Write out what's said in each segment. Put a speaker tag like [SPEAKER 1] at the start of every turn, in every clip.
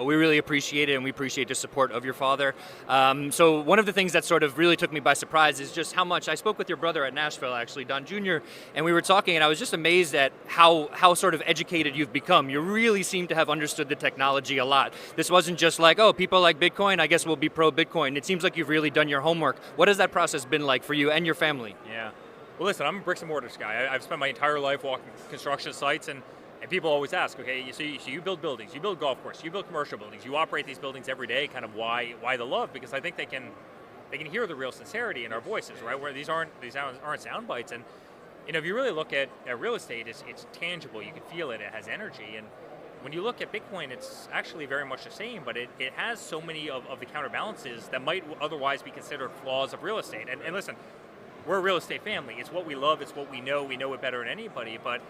[SPEAKER 1] Well, we really appreciate it, and we appreciate the support of your father. So one of the things that sort of really took me by surprise is just how much I spoke with your brother at Nashville, actually, Don Jr., and we were talking, and I was just amazed at how sort of educated you've become. You really seem to have understood the technology a lot. This wasn't just like, oh, people like Bitcoin, I guess we'll be pro-Bitcoin. It seems like you've really done your homework. What has that process been like for you and your family?
[SPEAKER 2] Yeah. Well, listen, I'm a bricks and mortars guy. I've spent my entire life walking construction sites, and people always ask, okay, so you build buildings, you build golf courses, you build commercial buildings, you operate these buildings every day. Kind of why the love? Because I think they can hear the real sincerity in our voices, right? Where these aren't sound bites. And if you really look at real estate, it's tangible. You can feel it. It has energy. And when you look at Bitcoin, it's actually very much the same, but it has so many of the counterbalances that might otherwise be considered flaws of real estate. And listen, we're a real estate family. It's what we love. It's what we know. We know it better than anybody. But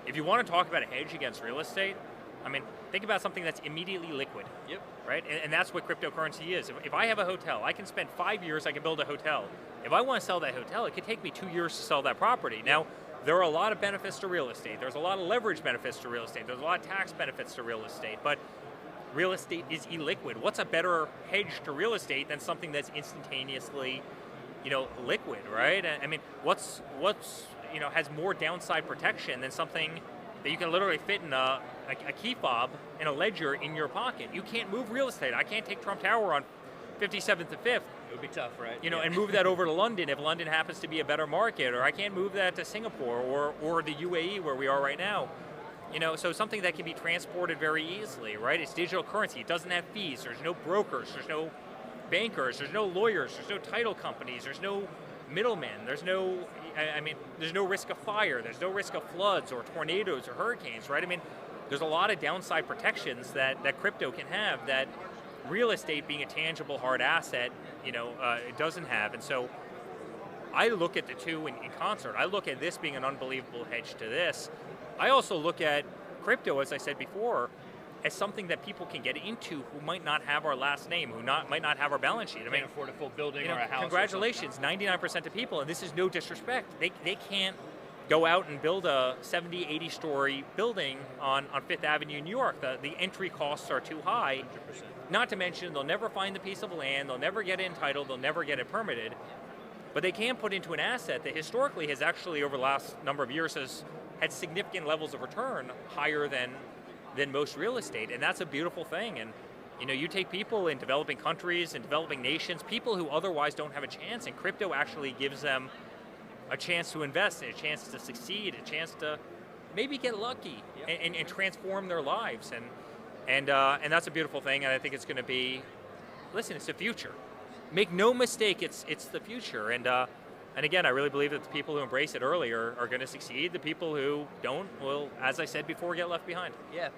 [SPEAKER 2] if you want to talk about a hedge against real estate, I mean, think about something that's immediately liquid.
[SPEAKER 1] Yep.
[SPEAKER 2] Right? And that's what cryptocurrency is. If I have a hotel, I can spend 5 years, I can build a hotel. If I want to sell that hotel, it could take me 2 years to sell that property. Now, there are a lot of benefits to real estate. There's a lot of leverage benefits to real estate. There's a lot of tax benefits to real estate. But real estate is illiquid. What's a better hedge to real estate than something that's instantaneously, liquid, right? I mean, what's has more downside protection than something that you can literally fit in a key fob in a ledger in your pocket. You can't move real estate. I can't take Trump Tower on 57th and 5th.
[SPEAKER 1] It would be tough, right?
[SPEAKER 2] And move that over to London if London happens to be a better market, or I can't move that to Singapore or the UAE where we are right now. So something that can be transported very easily, right? It's digital currency. It doesn't have fees. There's no brokers. There's no bankers. There's no lawyers. There's no title companies. There's no middlemen. There's no risk of fire. There's no risk of floods or tornadoes or hurricanes, right? I mean, there's a lot of downside protections that crypto can have that real estate, being a tangible hard asset, it doesn't have. And so I look at the two in concert. I look at this being an unbelievable hedge to this. I also look at crypto, as I said before, as something that people can get into who might not have our last name, who might not have our balance sheet. I mean,
[SPEAKER 1] can't afford a full building or a house.
[SPEAKER 2] Congratulations, 99% of people, and this is no disrespect, they can't go out and build a 70, 80-story building on Fifth Avenue in New York. The entry costs are too high.
[SPEAKER 1] 100%.
[SPEAKER 2] Not to mention, they'll never find the piece of land, they'll never get it entitled, they'll never get it permitted. But they can put into an asset that historically has actually, over the last number of years, has had significant levels of return higher than most real estate. And that's a beautiful thing. And you take people in developing countries and developing nations, people who otherwise don't have a chance, and crypto actually gives them a chance to invest, a chance to succeed, a chance to maybe get lucky. Yep. and transform their lives. And that's a beautiful thing, and I think it's going to be, listen, it's the future. Make no mistake, it's the future. And again, I really believe that the people who embrace it early are going to succeed. The people who don't will, as I said before, get left behind.
[SPEAKER 1] Yeah.